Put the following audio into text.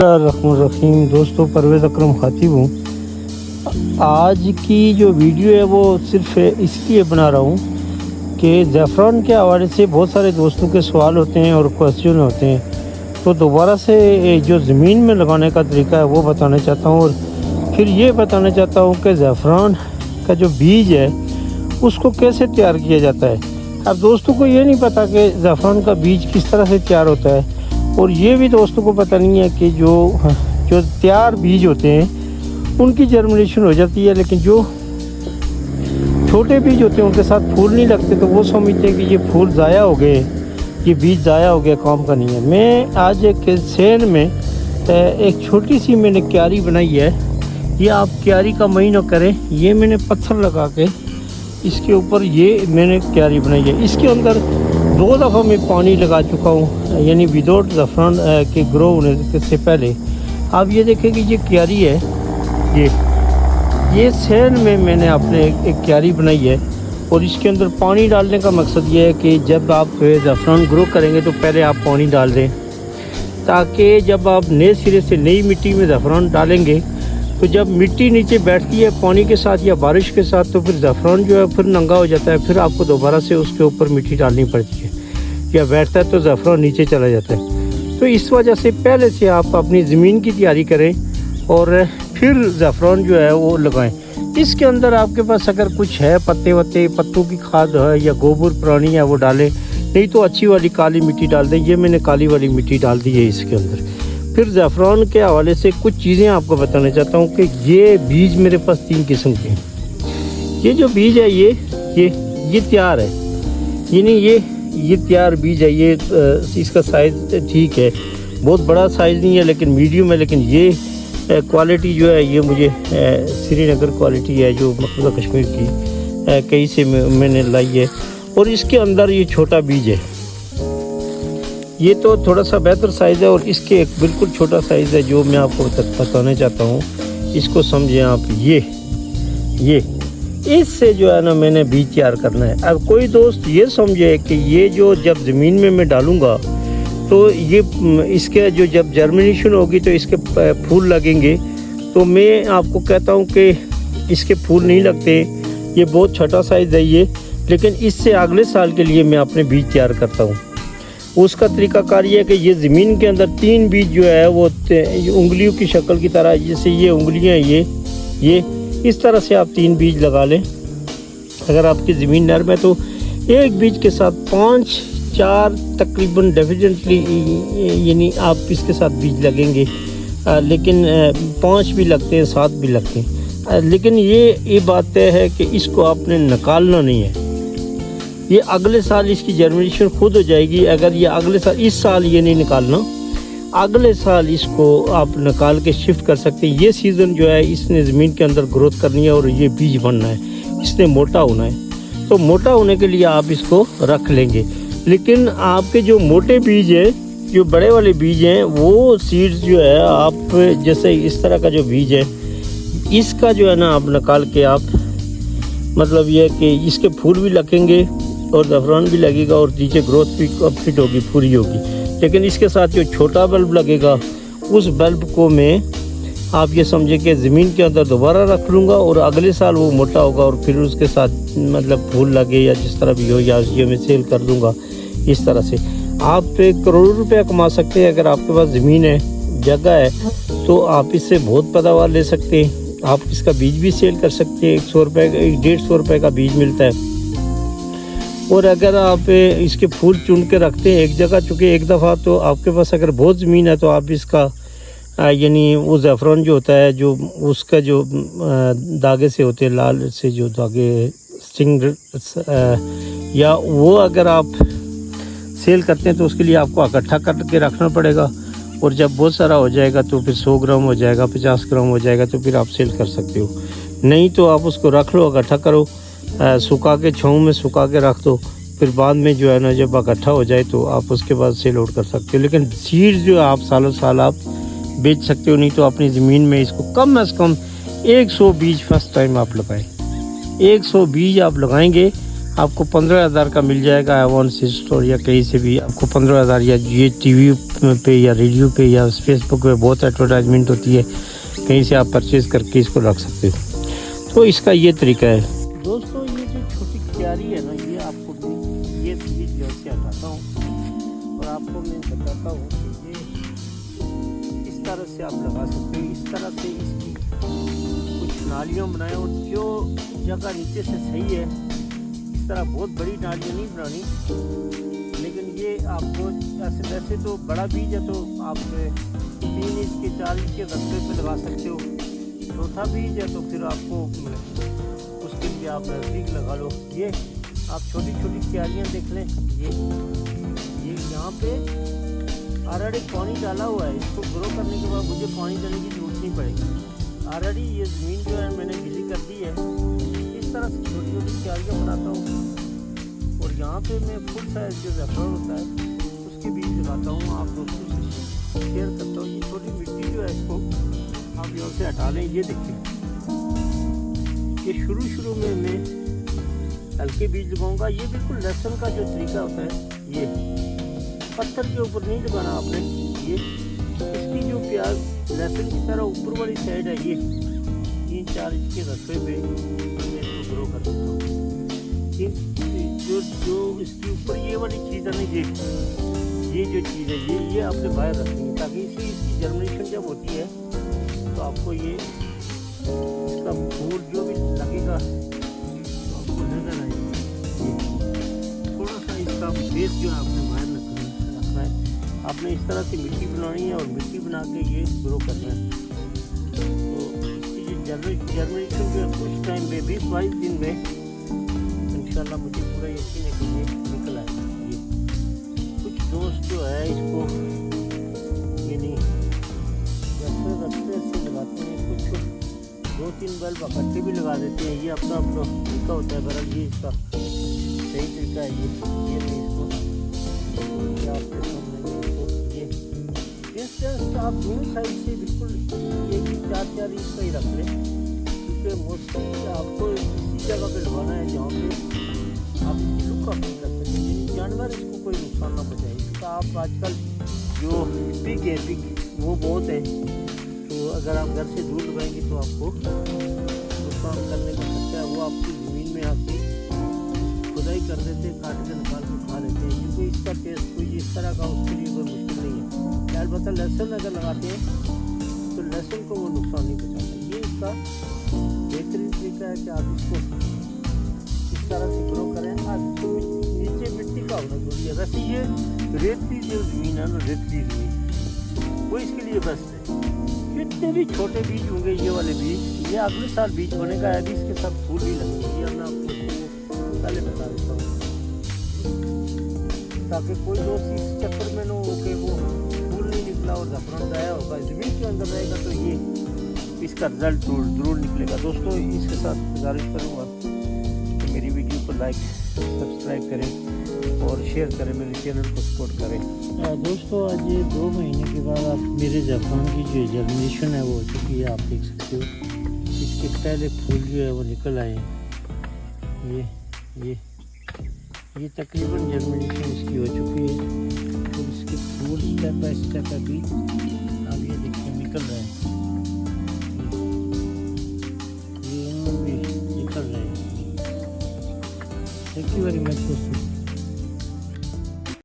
रहीम दोस्तों, परवेज़ अकरम खातिब हूँ। आज की जो वीडियो है वो सिर्फ इसलिए बना रहा हूँ कि ज़ैफ़रान के हवाले से बहुत सारे दोस्तों के सवाल होते हैं और क्वेश्चन होते हैं, तो दोबारा से जो ज़मीन में लगाने का तरीका है वो बताना चाहता हूँ। और फिर ये बताना चाहता हूँ कि ज़ैफ़रान का जो बीज है उसको कैसे तैयार किया जाता है। अब दोस्तों को ये नहीं पता कि ज़ैफ़रान का बीज किस तरह से तैयार होता है, और ये भी दोस्तों को पता नहीं है कि जो तैयार बीज होते हैं उनकी जर्मिनेशन हो जाती है, लेकिन जो छोटे बीज होते हैं उनके साथ फूल नहीं लगते, तो वो समझते हैं कि ये फूल ज़ाया हो गए, ये बीज ज़ाया हो गया, काम का नहीं है। मैं आज एक सेन में एक छोटी सी मैंने क्यारी बनाई है। ये आप क्यारी का महीना करें, ये मैंने पत्थर लगा के इसके ऊपर ये मैंने क्यारी बनाई है। इसके अंदर 2 दफ़ा मैं पानी लगा चुका हूँ, यानी विदाउट ज़ैफ़रान के ग्रो होने से पहले। आप ये देखें कि ये क्यारी है, ये सेन में मैंने अपने एक क्यारी बनाई है, और इसके अंदर पानी डालने का मकसद ये है कि जब आप ज़ैफ़रान ग्रो करेंगे तो पहले आप पानी डाल दें, ताकि जब आप नए सिरे से नई मिट्टी में ज़ैफ़रान डालेंगे तो जब मिट्टी नीचे बैठती है पानी के साथ या बारिश के साथ, तो फिर ज़ैफ़रान जो है फिर नंगा हो जाता है, फिर आपको दोबारा से उसके ऊपर मिट्टी डालनी पड़ती है, या बैठता है तो ज़ैफ़रान नीचे चला जाता है। तो इस वजह से पहले से आप अपनी ज़मीन की तैयारी करें और फिर ज़ैफ़रान जो है वो लगाएं। इसके अंदर आपके पास अगर कुछ है पत्तों की खाद है या गोबर पुरानी है वो डालें, नहीं तो अच्छी वाली काली मिट्टी डाल दें। ये मैंने काली वाली मिट्टी डाल दी है इसके अंदर। फिर ज़ैफ़रान के हवाले से कुछ चीज़ें आपको बताना चाहता हूँ कि ये बीज मेरे पास 3 किस्म के हैं। ये जो बीज है ये तैयार है, यानी ये तैयार बीज है। ये इसका साइज़ ठीक है, बहुत बड़ा साइज़ नहीं है लेकिन मीडियम है। लेकिन ये क्वालिटी जो है ये मुझे श्रीनगर क्वालिटी है, जो मकबूजा कश्मीर की कहीं से मैंने लाई है। और इसके अंदर ये छोटा बीज है, ये तो थोड़ा सा बेहतर साइज़ है, और इसके एक बिल्कुल छोटा साइज़ है जो मैं आपको बताना चाहता हूँ। इसको समझें आप, ये इससे जो है ना मैंने बीज तैयार करना है। अब कोई दोस्त ये समझे कि ये जो जब ज़मीन में मैं डालूँगा तो ये इसके जो जब जर्मिनेशन होगी तो इसके फूल लगेंगे, तो मैं आपको कहता हूँ कि इसके फूल नहीं लगते। ये बहुत छोटा साइज़ है ये, लेकिन इससे अगले साल के लिए मैं अपने बीज तैयार करता हूँ। उसका तरीक़ाकार ये है कि ये ज़मीन के अंदर 3 बीज जो है वो उंगलियों की शक्ल की तरह, जैसे ये उंगलियां ये इस तरह से आप 3 बीज लगा लें। अगर आपकी ज़मीन नरम है तो एक बीज के साथ 5-4 तकरीबन डेफिनेटली, यानी आप इसके साथ बीज लगेंगे, लेकिन 5 भी लगते हैं, 7 भी लगते हैं। लेकिन ये बात तय है कि इसको आपने निकालना नहीं है। ये अगले साल इसकी जर्मिनेशन खुद हो जाएगी। अगर ये अगले साल, इस साल ये नहीं निकालना, अगले साल इसको आप निकाल के शिफ्ट कर सकते हैं। ये सीज़न जो है इसने ज़मीन के अंदर ग्रोथ करनी है और ये बीज बनना है, इसने मोटा होना है। तो मोटा होने के लिए आप इसको रख लेंगे। लेकिन आपके जो मोटे बीज है, जो बड़े वाले बीज हैं, वो सीड्स जो है आप जैसे इस तरह का जो बीज है इसका जो है ना आप निकाल के आप, मतलब ये है कि इसके फूल भी लगेंगे और ज़ैफ़रान भी लगेगा और नीचे ग्रोथ भी फिट होगी, पूरी होगी। लेकिन इसके साथ जो छोटा बल्ब लगेगा उस बल्ब को मैं, आप ये समझे कि ज़मीन के अंदर दोबारा रख लूँगा और अगले साल वो मोटा होगा और फिर उसके साथ मतलब फूल लगे या जिस तरह भी हो, या ये मैं सेल कर दूँगा। इस तरह से आप करोड़ों रुपया कमा सकते हैं। अगर आपके पास ज़मीन है, जगह है, तो आप इससे बहुत पैदावार ले सकते हैं। आप इसका बीज भी सेल कर सकते हैं। 100 रुपये का, 150 रुपये का बीज मिलता है। और अगर आप इसके फूल चुन के रखते हैं एक जगह, चूँकि एक दफ़ा, तो आपके पास अगर बहुत ज़मीन है तो आप इसका यानी वो ज़ैफ़रान जो होता है, जो उसका जो धागे से होते हैं, लाल से जो धागे स्ट्रिंग, या वो अगर आप सेल करते हैं तो उसके लिए आपको इकट्ठा करके रखना पड़ेगा। और जब बहुत सारा हो जाएगा तो फिर 100 ग्राम हो जाएगा, 50 ग्राम हो जाएगा, तो फिर आप सेल कर सकते हो। नहीं तो आप उसको रख लो, इकट्ठा करो, सुखा के छाँव में सुखा के रख दो, फिर बाद में जो है ना जब इकट्ठा हो जाए तो आप उसके बाद सेल आउट कर सकते हो। लेकिन सीड्स जो आप सालों साल आप बेच सकते हो। नहीं तो अपनी ज़मीन में इसको कम से कम 100 बीज फर्स्ट टाइम आप लगाएं। 100 बीज आप लगाएंगे, आपको 15,000 का मिल जाएगा एवन स्टोर या कहीं से भी आपको 15,000 या ये टीवी पे या रेडियो पे या फेसबुक पे बहुत एडवर्टाइजमेंट होती है, कहीं से आप परचेज़ करके इसको रख सकते हो। तो इसका ये तरीका है दोस्तों। ये जो छोटी क्यारी है ना, ये आपको ये बीज जो से हटाता हूँ और आपको मैं बताता हूँ कि ये इस तरह से आप लगा सकते हो। इस तरह से इसकी कुछ नालियाँ बनाएं और जो जगह नीचे से सही है, इस तरह बहुत बड़ी नालियाँ नहीं बनानी, लेकिन ये आपको ऐसे वैसे तो बड़ा बीज है तो आप 3 इंच के 4 इंच के रस्ते पे लगा सकते हो। छोटा बीज है तो फिर आपको उसके लिए आप नज़दीक लगा लो। ये आप छोटी छोटी क्यारियाँ देख लें, ये यहाँ पे ऑलरेडी पानी डाला हुआ है। इसको ग्रो करने के बाद मुझे पानी देने की ज़रूरत नहीं पड़ेगी। ऑलरेडी ये ज़मीन जो है मैंने गिली कर दी है। इस तरह से छोटी छोटी क्यारियाँ बनाता हूँ और यहाँ पे मैं फुल साइज जो ज़ैफ़रन होता है उसके बीज लगाता हूँ। आप दोस्तों से शेयर करता हूँ। ये छोटी मिट्टी जो है इसको आप यहाँ से हटा लें। ये देखिए, ये शुरू में मैं हल्के बीज लगाऊंगा। ये बिल्कुल लहसुन का जो तरीका होता है, ये पत्थर के ऊपर नहीं लगाना आपने। ये इसकी जो प्याज लहसुन की तरह ऊपर वाली साइड है, ये 3-4 इंच के रस्ते पे मैं इसको ग्रो कर देता हूँ। जो इसकी ऊपर ये वाली चीज़ है ना, ये जो चीज़ है ये आपने बाहर रखनी है, ताकि इसकी जर्मिनेशन जब होती है तो आपको ये इसका फूल जो भी लगेगा तो आपको नजर आएगा। थोड़ा सा इसका बेस जो है आपने बाहर रखना है। आपने इस तरह से मिट्टी बनानी है और मिट्टी बना के ये ग्रो करना है। तो इसकी जो जर्मिनेशन जो है कुछ टाइम में 20-22 दिन में इंशाल्लाह मुझे पूरा यकीन है कि ये निकल आएगा। ये कुछ दोस्त जो है इसको ये नहीं रस्ते से लगाते हैं, कुछ 2-3 बल्ब इकट्ठे भी लगा देते हैं। ये अपना अपना तरीका होता है। बहरहाल ये इसका सही तरीका है। ये नहीं इसको आपके सामने ये आप दोनों साइड से बिल्कुल ये 4-4 इंच का ही रख लें, क्योंकि मोस्टली आपको इसी जगह पे लगाना है जहाँ पे आप इसकी लुक अपनी कर सकते हैं, जानवर इसको कोई नुकसान ना पहुँचाए। क्योंकि आप आजकल जो पिग वो बहुत है, तो अगर आप घर से दूर लगाएंगे तो आपको नुकसान करने का खर्चा है। वो आपकी ज़मीन में आके खुदाई कर देते हैं, काट के निकाल के खा लेते हैं। क्योंकि इसका टेस्ट कोई इस तरह का उसके लिए कोई मुश्किल नहीं है। अलबत्ता लहसुन अगर लगाते हैं तो लहसुन को वो नुकसान नहीं पहुँचाता। ये इसका बेहतरीन तरीका है कि आप इसको इस तरह से ग्रो करें। आप तो नीचे मिट्टी का होना जरूरी है। वैसे ये रेतली जो ज़मीन है ना, रेतली ज़मीन वो इसके लिए बेस्ट है। जितने भी छोटे बीज होंगे ये वाले बीज, ये अगले साल बीज बनेगा। अभी इसके साथ फूल भी लगेंगे, ये मैं आपको पहले बता देता हूँ, ताकि कोई दोस्त इस चक्कर में न हो कि वो फूल नहीं निकला और ज़फ़रान आया होगा। ज़मीन के अंदर रहेगा तो ये इसका रिजल्ट ज़रूर निकलेगा। दोस्तों इसके साथ गुजारिश करूँगा कि मेरी वीडियो को लाइक सब्सक्राइब करें और शेयर करें, मेरे चैनल को सपोर्ट करें। दोस्तों आज ये 2 महीने के बाद आप मेरे ज़फ़रान की जो जर्मिनेशन है वो हो चुकी है। आप देख सकते हो इसके पहले फूल जो है वो निकल आए हैं। ये तकरीबन जर्मिनेशन इसकी हो चुकी है। तो इसके फूल स्टेप बाय स्टेप अभी